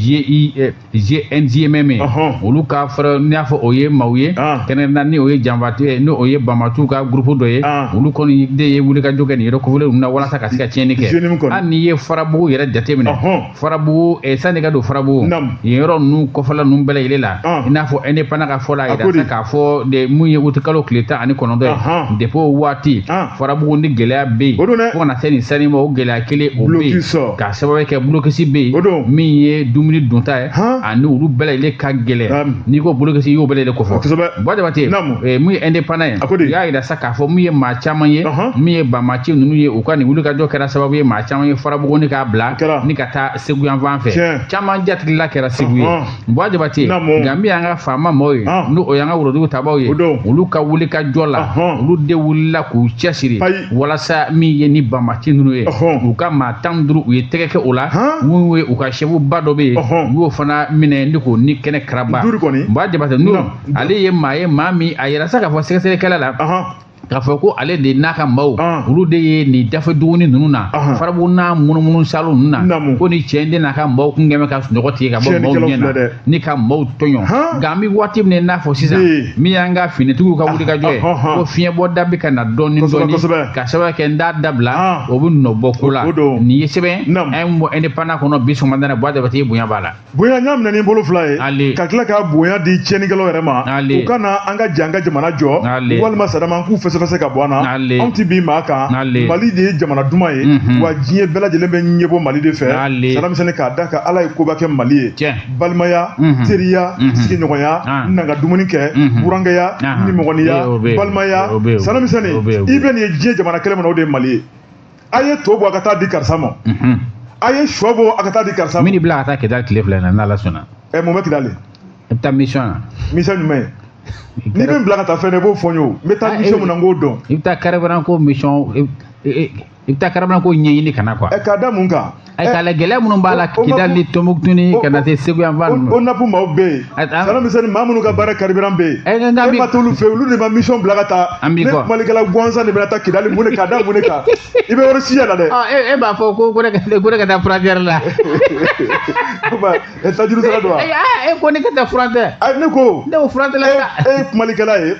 GNGMM ye olu ka fara n'i y'a fɔ o ye maaw ye kɛnɛrɛnna ni o ye janfatu ye ni o ye banbatuw ka groupe dɔ ye olu kɔni de ye wuli ka jɔ kɛ nin yɔrɔ kofɔlen ninnu na walasa ka se ka tiɲɛni kɛ hali n'i ye Farabugu yɛrɛ jateminɛ Farabugu sanni ka don Farabugu yen yɔrɔ ninnu kɔfɛla ninnu bɛɛ lajɛlen la i n'a fɔ indépendant ka fɔ la a yira sa k'a fɔ mun ye utikalo tile 19 ye depuis o waati Farabugu ni gɛlɛya bɛ yen fo ka na se nin sanni ma o gɛlɛya kelen o bɛ yen k'a sababu kɛ blocus bɛ yen min ye dumuni dunta ye ani olu bɛɛ lajɛlen ka gɛlɛn n'i ko blocus i y'o bɛɛ lajɛlen kofɔ Banjabate mun ye indépendant ye u y'a yira sa k'a fɔ mun ye maa caman ye min ye banbaaci ninnu ye u ka nin wulikajɔ kɛra sababu ye maa caman ye Farabugu ni k'a bila ni ka taa Segu yan fan fɛ caman jatigila kɛra Segu ye Banjabate nka min y'an ka faama maaw ye n'o y'an ka Worodugu tabaw ye olu ka wulikajɔ la olu de wulila k'u cɛsiri walasa min ye ni banbaaci ninnu ye u ka maa 15 u ye tɛgɛ kɛ o la mun ye u ka chef ba dɔ bɛ yen u y'o fana minɛ ni ko ni kɛnɛ karaba Banjabate n'o ale ye maa min a yɛrɛ sa k'a fɔ sɛgɛsɛgɛkɛla la k'a fɔ ko ale de n'a ka maaw olu de ye nin dafe duguni ninnu na Farabugu n'a munumunu salo ninnu na ko ni cɛ de n'a ka maaw kun kɛmɛ ka sunɔgɔ tigɛ ka bɔ maaw ɲɛna ni ka maaw tɔɲɔ nka an bɛ waati min n'a fɔ sisan min y'an ka finitigiw ka wuli ka jɔ ye ko fiɲɛbɔ da bɛ ka na dɔɔni ka sababu kɛ n t'a dabila o bɛ nɔ bɔ ko la nin ye sɛbɛn an ye bɔ indépendant kɔnɔ bi sɔgɔmada Banjabate bonya b'a la bonya ɲa minɛ ni bolo fila ye ka tila ka bonya di tiɲɛnikɛlaw yɛrɛ ma u ka na an ka jan an ka jamana jɔ walima sadama an k'u fɛsɛfɛsɛ ka bɔ an na anw ti bin maa kan Mali de ye jamana duman ye wa diɲɛ bɛɛ lajɛlen bɛ ɲɛbɔ Mali de fɛ sadamisɛnni k'a da ka ala ye koba kɛ Mali ye balimaya teriya sigiɲɔgɔnya n ka dumuni kɛ burankɛya nimɔgɔniya balimaya sadamisɛnni i bɛ nin ye diɲɛ jamana kelen min na o de ye Mali ye a ye to bɔ a ka taa di karisa ma a ye shɔ bɔ a ka taa di karisa ma min bila ka taa Kidali tile 2 in na n'Ala sɔnna mun bɛ Kidali i bɛ taa mission na mission jumɛn ye ni bɛ n bila ka taa fɛn i b'o fɔ n ye o n bɛ taa mission min na n k'o dɔn i bɛ taa carburant ko mission i bɛ taa carburant ko ɲɛɲini ka na quoi k'a da mun kan k'a la gɛlɛya minnu b'a la Kidali Tombouctou ni ka na se Segu yan fan o napu maaw bɛ yen sadamisɛnni maa minnu ka baara carburant bɛ yen e ma t'olu fɛ olu de ma mission bila ka taa ne kumalikɛla gansan de bɛna taa Kidali mun de k'a da mun de kan i bɛ yɔrɔ siya la dɛ e b'a fɔ ko ne ka taa frontière la tajuru sira don wa e ko ne ka taa frontière ne ko frontière la e ye kumalikɛla ye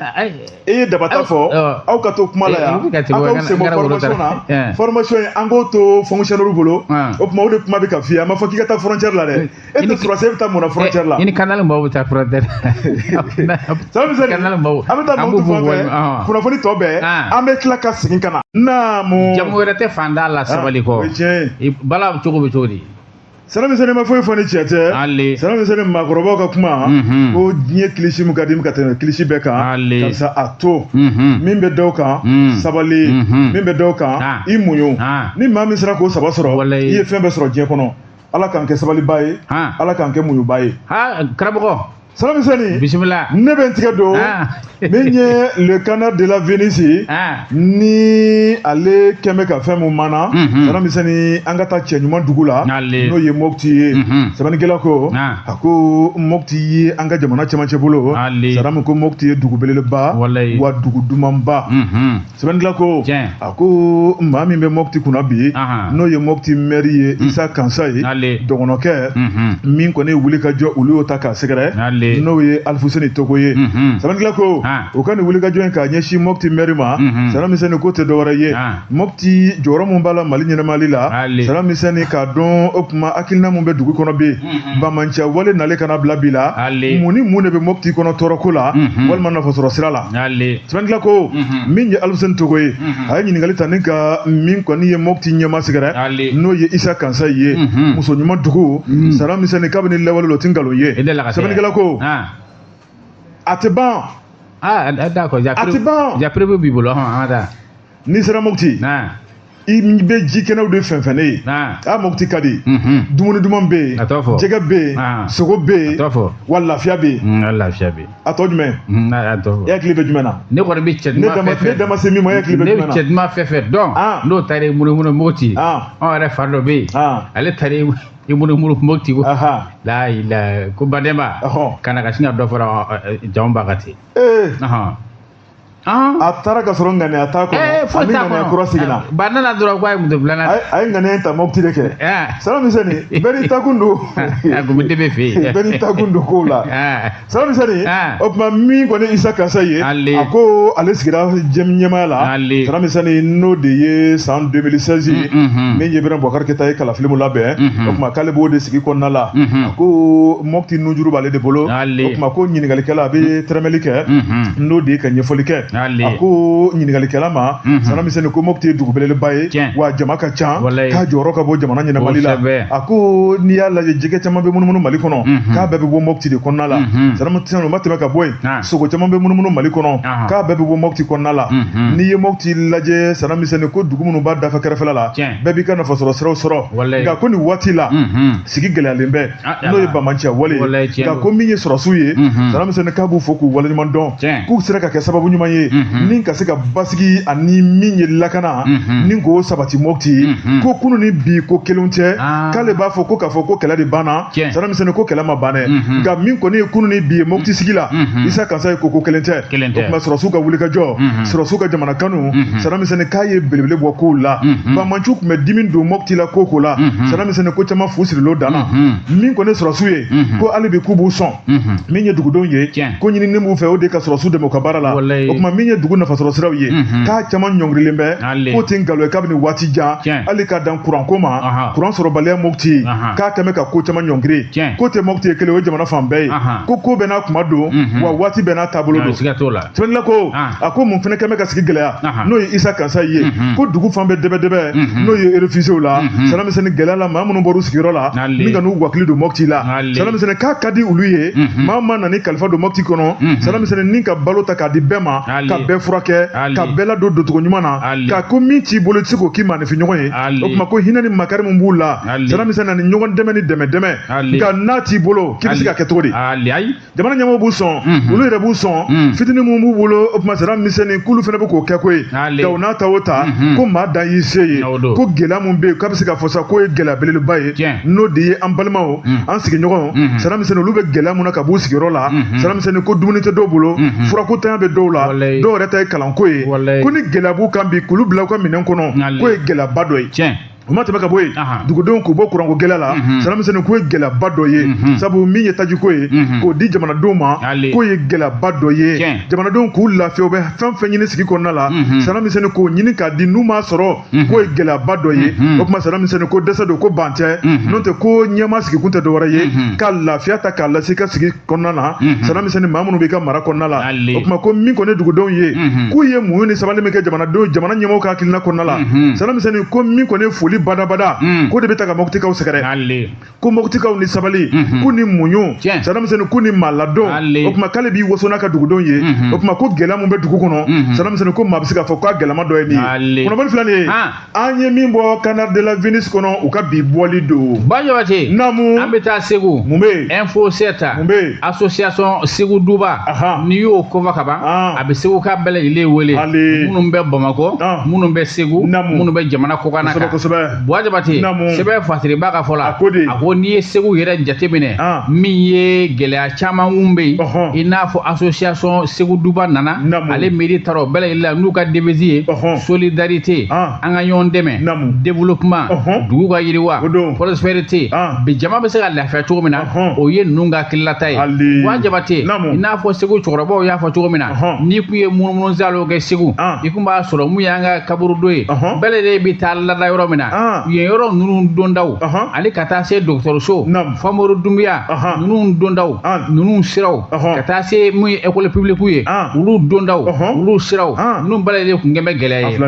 e ye dabata fɔ aw ka to kuma la yan aw k'aw sen bɔ formation na formation in an k'o to fonctionnaire bolo o tuma o de kuma bɛ ka f'i ye a ma fɔ k'i ka taa frontière la dɛ e tɛ surasiya e bɛ taa mun na frontière la i ni kanali maaw bɛ taa frontière sadamisɛnni an bɛ taa maaw tu fan fɛ kunnafoni tɔ bɛɛ an bɛ tila ka segin ka na naamu jamu wɛrɛ tɛ fanda la sabali kɔ o ye tiɲɛ ye bala cogo bɛ cogo di sadamisɛnni ma foyi fɔ ni cɛ tɛ sadamisɛnni maakɔrɔbaw ka kuma ko diɲɛ kilisi min ka di ka tɛmɛ kilisi bɛɛ kan karisa a to min bɛ dɔw kan sabali min bɛ dɔw kan i muɲu ni maa min sera k'o saba sɔrɔ i ye fɛn bɛɛ sɔrɔ diɲɛ kɔnɔ ala k'an kɛ sabaliba ye ala k'an kɛ muɲuba ye karamɔgɔ Salamisani. Bismillah. Ne bɛ n tigɛ don. Min ye le canard de la Vénitie. Ni ale kɛmɛ ka fɛn mun mana. Salamisani an ka taa cɛ ɲuman dugu la. N'o ye Mopti ye. Sɛbɛnnikɛla ko. A ko Mopti ye an ka jamana cɛmancɛ bolo. Salamu ko Mopti ye dugu belebeleba. Wa dugu dumanba. Sɛbɛnnikɛla ko. A ko maa min bɛ Mopti kunna bi. N'o ye Mopti maire ye Isa Kansa ye. Dɔgɔnɔkɛ. Min kɔni wuli ka jɔ olu y'o ta k'a sɛgɛrɛ. N'o ye Alfuseni Togo ye. Sɛbɛnnikɛla ko. O ka nin wuli ka jɔ in k'a ɲɛsin Mopti maire ma. Salamisani ko tɛ dɔwɛrɛ ye. Mopti jɔyɔrɔ mun b'a la Mali ɲɛnɛmali la. Salamisani k'a dɔn o kuma hakilina mun bɛ dugu kɔnɔ bi. Bamanciya wale nale kana bila bi la. Mun ni mun de bɛ Mopti kɔnɔ tɔɔrɔko la. Walima nafasɔrɔ sira la. Sɛbɛnnikɛla ko. Min ye Alfuseni Togo ye. A ye ɲininkali ta ni ka min kɔni ye Mopti ɲɛma sɛgɛrɛ. N'o ye Isa Kansa ye. Muso ɲuman dugu. Salamisani kabini lawale lo ti nkalon ye. Sɛbɛnnikɛla ko. A tɛ ban. D'accord. Il y a prévu bibolo. Ni sera Mopti. I bɛ ji kɛnɛw de fɛnfɛn ne ye. Mopti ka di. Dumuni duman bɛ yen. Jɛgɛ bɛ yen. Sogo bɛ yen. Wa lafiya bɛ yen. A tɔ jumɛn? E hakili bɛ jumɛn na? Ne kɔni bɛ cɛ duman fɛn fɛn. Ne dama se min ma e hakili bɛ jumɛn na? Ne bɛ cɛ duman fɛn fɛn dɔn. N'o taara munumunu Mopti. Anw yɛrɛ fa dɔ bɛ yen. Ale taara munumunu Mopti ko. Ko Bademba. Kana ka sin ka dɔ fara jama ba ka ten. A taara ka sɔrɔ ŋaniya t'a kɔnɔ ani ŋaniya kura seginna. Ba nana dɔrɔn k'a ye muso filanan. A ye ŋaniya ta Mopti de kɛ. Salamisani bɛɛ n'i takun don. Gumite bɛ fɛ yen. Bɛɛ n'i takun don kow la. Salamisani o tuma min kɔni Isa Kansa ye a ko ale sigira ɲɛmaya la. Salamisani n'o de ye san 2016 ye min ye Ibrahim Boubacar Keita ye kalafili mun labɛn o tuma k'ale b'o de sigi kɔnɔna la. A ko Mopti nujuru b'ale de bolo o tuma ko ɲininkalikɛla a bɛ tɛrɛmɛli kɛ n'o de ye ka ɲɛfɔli kɛ. A ko ɲininkalikɛla ma Salamisani ko Mopti ye dugu belebeleba ye wa jama ka ca k'a jɔyɔrɔ ka bɔ jamana ɲɛnɛmali la. A ko n'i y'a lajɛ jɛgɛ caman bɛ munumunu Mali kɔnɔ k'a bɛɛ bɛ bɔ Mopti de kɔnɔna la. Salamisani o ma tɛmɛ ka bɔ yen sogo caman bɛ munumunu Mali kɔnɔ k'a bɛɛ bɛ bɔ Mopti kɔnɔna la. N'i ye Mopti lajɛ Salamisani ko dugu minnu b'a dafa kɛrɛfɛla la bɛɛ b'i ka nafasɔrɔ siraw sɔrɔ nka ko nin waati la sigi gɛlɛyalen bɛ n'o ye Bamanciya wale nka ko min ye sɔrɔsiw ye Salamisani k'a b'u fɔ k'u waleɲuman dɔn k'u sera ka kɛ sababu ɲuman ye ni ka se ka basigi ani min ye lakana ni k'o sabati Mopti ko kunun ni bi ko kelenw tɛ k'ale b'a fɔ ko k'a fɔ ko kɛlɛ de banna Salamisani ko kɛlɛ ma ban dɛ nka min kɔni ye kunun ni bi ye Mopti sigi la Isa Kansa ye ko kelen tɛ o tuma sɔrɔsiw ka wuli ka jɔ sɔrɔsiw ka jamana kanu Salamisani k'a ye belebele bɔ kow la Bamanciw tun bɛ dimi don Mopti la ko la Salamisani ko caman fu sirilo danna min kɔni sɔrɔsiw ye ko hali bi k'u b'u sɔn min ye dugudenw ye ko ɲinini b'u fɛ o de ka sɔrɔsiw dɛmɛ u ka baara la o tuma min ye dugu nafasɔrɔ siraw ye k'a caman ɲɔngirilen bɛ k'o tɛ nkalon ye kabini waati jan hali ka dan kuranko ma kuran sɔrɔbaliya Mopti k'a kɛmɛ ka ko caman ɲɔngiri k'o tɛ Mopti ye kelen o ye jamana fan bɛɛ ye ko bɛɛ n'a kuma don wa waati bɛɛ n'a taabolo don Sɛbɛnnikɛla ko a ko mun fana kɛmɛ ka sigi gɛlɛya n'o ye Isa Kansa ye ko dugu fan bɛɛ dɛbɛdɛbɛ n'o ye refugees la Salamisani gɛlɛya la maa minnu bɔr'u sigiyɔrɔ la ni ka n'u wakili don Mopti la Salamisani k'a ka di olu ye maa ma na ni kalifa don Mopti kɔnɔ Salamisani ni ka balo ta k'a di bɛɛ ma ka bɛɛ furakɛ ka bɛɛ ladon doncogo ɲuman na ka ko min t'i bolo i tɛ se k'o k'i maanifinɲɔgɔn ye o tuma ko hinɛ ni makari min b'u la Salamisani na ni ɲɔgɔn dɛmɛ ni dɛmɛ nka n'a t'i bolo k'i bɛ se ka kɛ cogo di jamana ɲɛmɔgɔw b'u sɔn olu yɛrɛ b'u sɔn fitinin mun b'u bolo o tuma Salamisani k'olu fana bɛ k'o kɛ koyi nka n'a ta o ta ko maa dan y'i se ye ko gɛlɛya mun bɛ yen k'a bɛ se ka fɔ sa k'o ye gɛlɛya belebeleba ye n'o de ye an balimaw an sigiɲɔgɔnw Salamisani olu bɛ gɛlɛya mun na ka b'u sigiyɔrɔ la Salamisani ko dumuni tɛ dɔw bolo furakotanya bɛ dɔw la dɔw yɛrɛ ta ye kalanko ye ko ni gɛlɛya b'u kan bi k'olu bila u ka minɛn kɔnɔ k'o ye gɛlɛyaba dɔ ye o ma tɛmɛ ka bɔ yen dugudenw k'u bɔ kuranko gɛlɛya la Salamisani k'o ye gɛlɛyaba dɔ ye sabu min ye tajiko ye k'o di jamanadenw ma k'o ye gɛlɛyaba dɔ ye jamanadenw k'u lafiya u bɛ fɛn fɛn ɲini sigi kɔnɔna la Salamisani k'o ɲini k'a di n'u m'a sɔrɔ k'o ye gɛlɛyaba dɔ ye o tuma Salamisani ko dɛsɛ don ko ban tɛ n'o tɛ ko ɲɛma sigikun tɛ dɔwɛrɛ ye ka lafiya ta k'a lase i ka sigi kɔnɔna na Salamisani maa minnu b'i ka mara kɔnɔna la o tuma ko min kɔni dugudenw ye k'u ye muɲu ni sabali min kɛ jamana ɲɛmɔgɔw ka hakilina kɔnɔna la Salamisani ko min kɔni foli badabada ko de bɛ ta ka mɔgɔtikaw sɛgɛrɛ ko mɔgɔtikaw ni sabali ko ni muɲu sadamisɛnnin ko ni maaladɔn o tuma k'ale b'i waso n'a ka dugudenw ye o tuma ko gɛlɛya min bɛ dugu kɔnɔ sadamisɛnnin ko maa bɛ se k'a fɔ k'a gɛlɛma dɔ ye nin ye kunnafoni filɛ nin ye an ye min bɔ Canard de la Vinis kɔnɔ u ka bi bɔli don Bajabate namu an bɛ taa Segu mun bɛ Info 7 mun bɛ association Segu Duba n'i y'o kɔfɛ ka ban a bɛ Segu ka bɛɛ lajɛlen wele minnu bɛ Bamakɔ minnu bɛ Segu minnu bɛ jamana kɔkanna kan Bajabate sɛbɛn fasiriba ka fɔ la a ko n'i ye Segu yɛrɛ jateminɛ min ye gɛlɛya caman mun bɛ yen i n'a fɔ association Segu Duba nana ale miiri taara o bɛɛ lajɛlen la n'u ka devise ye solidarité an ka ɲɔgɔn dɛmɛ développement dugu ka yiriwa prospérité bi jama bɛ se ka lafiya cogo min na o ye ninnu ka hakililata ye Bajabate i n'a fɔ Segu cɛkɔrɔbaw y'a fɔ cogo min na n'i kun ye munumunu zalo kɛ Segu i kun b'a sɔrɔ mun y'an ka kaburu dɔ ye bɛɛ lajɛlen bɛ taa lada yɔrɔ min na yen yɔrɔ ninnu dondaw ale ka taa se dɔgɔtɔrɔso Famori Dunbiya ninnu dondaw ninnu siraw ka taa se mun ye école publique ye olu dondaw olu siraw ninnu bɛɛ lajɛlen kun kɛn bɛ gɛlɛya ye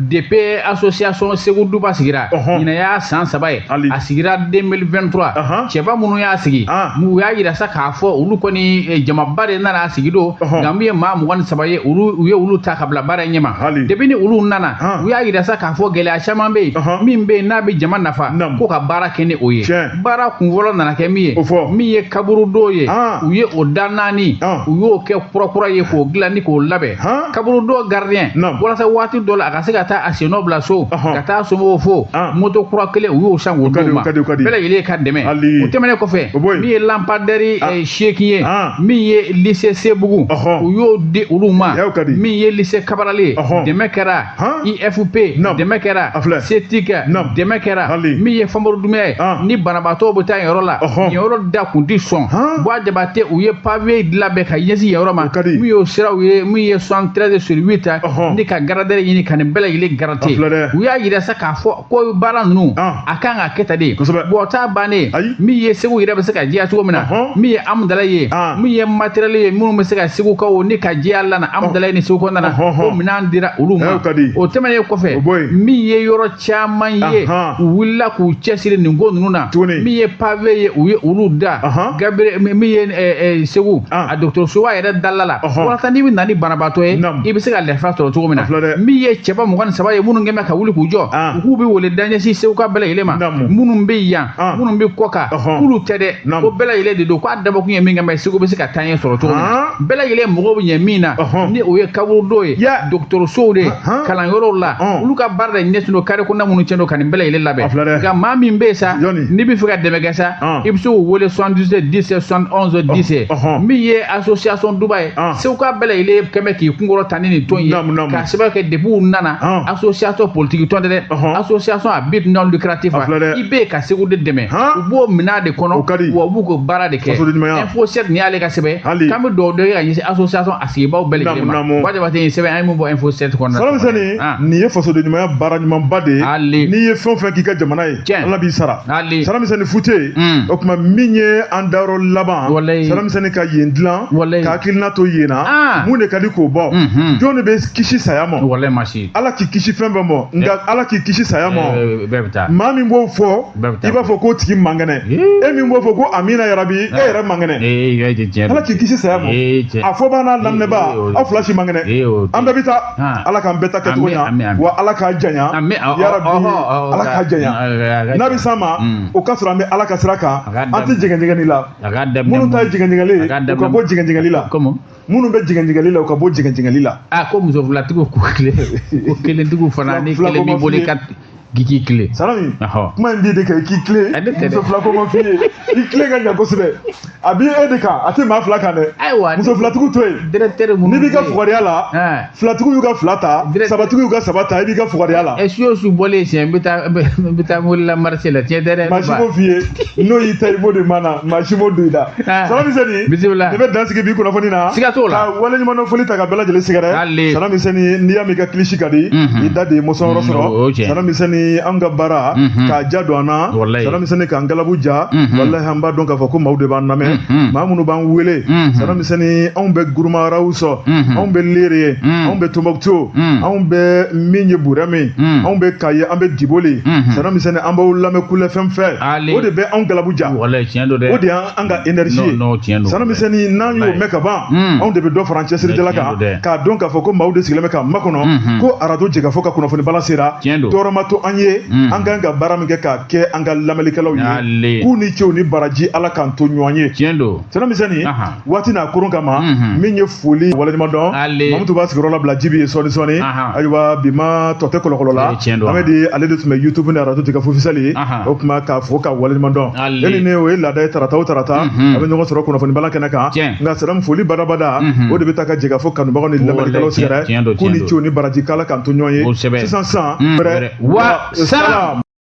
depuis association Segu Duba sigira ɲinɛ y'a san 3 ye a sigira 2023 cɛba minnu y'a sigi u y'a yira sa k'a fɔ olu kɔni jamaba de nana a sigi don nka min ye maa 23 ye u ye olu ta ka bila baara in ɲɛma depuis ni olu nana u y'a yira sa k'a fɔ gɛlɛya caman bɛ yen min bɛ yen n'a bɛ jama nafa ko ka baara kɛ ni o ye baara kunfɔlɔ nana kɛ min ye min ye kaburu dɔw ye u ye o da 4 u y'o kɛ kura ye k'o dilan ni k'o labɛn kaburu dɔw gardien walasa waati dɔ la a ka se ka taa a sennɔ bila so ka taa somɔgɔw fo moto kura kelen u y'o san k'o d'u ma bɛɛ lajɛlen ka dɛmɛ o tɛmɛnen kɔfɛ min ye lampadaire seegin ye min ye lycée Sebugu u y'o di olu ma min ye lycée Kabarale dɛmɛ kɛra IFP dɛmɛ kɛra CETIC dɛmɛ kɛra min ye Famori Dunbiya ye ni banabaatɔw bɛ taa yen yɔrɔ la yen yɔrɔ da kun tɛ sɔn Bajabate u ye pavé labɛn ka ɲɛsin yen yɔrɔ ma min y'o siraw ye min ye 73/8 ni ka gardeur ɲini ka nin bɛɛ lajɛlen garantie u y'a yira sa k'a fɔ ko baara ninnu a kan ka kɛ tan de bon t'a bannen min ye Segu yɛrɛ bɛ se ka jɛya cogo min na min ye Amudalayi ye min ye matériel ye minnu bɛ se ka Segukaw ni ka jɛya lana Amudalayi ni Segu kɔnɔna na ko minɛn dira olu ma o tɛmɛnen kɔfɛ min ye yɔrɔ caman ye u wulila k'u cɛsiri nin ko ninnu na min ye pavé ye u ye olu da Gabriel min ye Segu a dɔgɔtɔrɔsoba yɛrɛ dala la walasa n'i bɛ na ni banabaatɔ ye i bɛ se ka lafiya sɔrɔ cogo min na min ye cɛba 23 ye minnu kɛn bɛ ka wuli k'u jɔ u k'u bɛ wele da ɲɛsin Segu ka bɛɛ lajɛlen ma minnu bɛ yan minnu bɛ kɔ kan k'olu tɛ dɛ ko bɛɛ lajɛlen de don k'a dabɔ kun ye min kɛn bɛ Segu bɛ se ka taa ɲɛ sɔrɔ cogo min na bɛɛ lajɛlen mɔgɔw bɛ ɲɛ min na ni o ye kaburu dɔw ye dɔgɔtɔrɔsow de kalanyɔrɔw la olu ka baara de ɲɛsin don carré kɔnɔna minnu cɛn don ka nin bɛɛ lajɛlen labɛn nka maa min bɛ yen sa n'i bɛ fɛ ka dɛmɛ kɛ sa i bɛ se k'o wele 77 17 71 10 min ye association Duba ye Segu ka bɛɛ lajɛlen kɛn bɛ k'i kunkɔrɔ ta ni nin tɔn ye k'a sɛbɛn kɛ depuis u nana association politique tɔn tɛ dɛ association à but non lucratif i bɛ ka Segu de dɛmɛ u b'o minɛ de kɔnɔ wa u b'u ko baara de kɛ Info 7 ni y'ale ka sɛbɛn k'an bɛ dugawu dɔ kɛ ka ɲɛsin association a sigibaw bɛɛ lajɛlen ma Bajabate ye sɛbɛn an ye mun fɔ Info 7 kɔnɔna na nin ye fasoden ɲumanya baara ɲumanba de ye n'i ye fɛn o fɛn k'i ka jamana ye Ala b'i sara saramisɛnnin fu tɛ yen o tuma min ye an dayɔrɔ laban saramisɛnnin ka yen dilan ka hakilina to yen na mun de ka di k'o bɔ jɔn de bɛ kisi saya ma Ala k'i kisi fɛn bɛɛ ma nka Ala k'i kisi saya ma maa min b'o fɔ i b'a fɔ k'o tigi man kɛnɛ e min b'o fɔ ko amina yarabi e yɛrɛ man kɛnɛ Ala k'i kisi saya ma a fɔ b'a n'a lamɛnba aw fila si man kɛnɛ an bɛɛ bɛ taa Ala k'an bɛɛ ta kɛcogo ɲa wa Ala k'a janya yarabi Ala k'a janya n'a bɛ s'an ma o ka sɔrɔ an bɛ Ala ka sira kan an tɛ jɛngɛnjɛngɛnni la minnu ta ye jɛngɛnjɛngɛli ye u ka bɔ jɛngɛnjɛngɛli la minnu bɛ jɛngɛnjɛngɛli la u ka bɔ jɛngɛnjɛngɛli la ko muso filatigiw ko kelentigiw fana ni kelen b'i bolo ka k'i tile Salami kuma in b'i de kan i k'i tile muso fila ko ma f'i ye i tile ka ɲa kosɛbɛ a b'i e de kan a tɛ maa fila kan dɛ muso filatigiw to yen n'i b'i ka fugariya la filatigiw y'u ka fila ta sabatigiw y'u ka saba ta i b'i ka fugariya la su o su bɔlen siɲɛ n bɛ taa mobili la marché la tiɲɛ tɛ dɛ maa si m'o f'i ye n'o y'i ta i b'o de mana maa si m'o don i da Salami Seni bisimila ne bɛ dan sigi bi kunnafoni na siga t'o la ka waleɲuman foli ta ka bɛɛ lajɛlen sɛgɛrɛ Salami Seni n'i y'a mɛn i ka kilisi ka di i da de ye mɔsɔn yɔrɔ sɔrɔ Salami Seni misɛnnin an ka baara k'a ja don an na sana misɛnnin k'an galabu ja walahi an b'a dɔn k'a fɔ ko maaw de b'an lamɛn maa minnu b'an wele sana misɛnnin anw bɛ gurumaraw sɔn anw bɛ leere ye anw bɛ Tombouctou anw bɛ min ye Buremi anw bɛ Kaye an bɛ Diboli sana misɛnnin an b'aw lamɛn kulɛ fɛn fɛn o de bɛ anw galabu ja o de y'an ka énergie ye sana misɛnnin n'an y'o mɛn ka ban anw de bɛ dɔ fara an cɛsirijala kan k'a dɔn k'a fɔ ko maaw de sigilen bɛ ka makɔnɔ ko arajo Jɛgɛfɔ ka kunnafoni bala sera tɔɔrɔ ma to an ye an kan ka baara min kɛ k'a kɛ an ka lamɛnnikɛlaw ye k'u ni cɛw ni baraji Ala k'an to ɲɔgɔn ye sana misɛnnin waati n'a kurun kama min ye foli waleɲuman dɔn Mamutu b'a sigiyɔrɔ labila Jibi ye sɔɔni ayiwa bi ma tɔ tɛ kɔlɔkɔlɔ la an bɛ di ale de tun bɛ YouTube ni arajo Jɛgɛfɔ officiel o tuma k'a fɔ ka waleɲuman dɔn e ni ne o ye laada ye tarata o tarata a bɛ ɲɔgɔn sɔrɔ kunnafoni bala kɛnɛ kan nka sɛrɛmu foli badabada o de bɛ taa ka Jɛgɛfɔ kanubagaw ni lamɛnnikɛlaw sɛgɛrɛ k'u ni cɛw ni baraji k'Ala k'an to ɲɔgɔn ye sisan wɛrɛ wa salam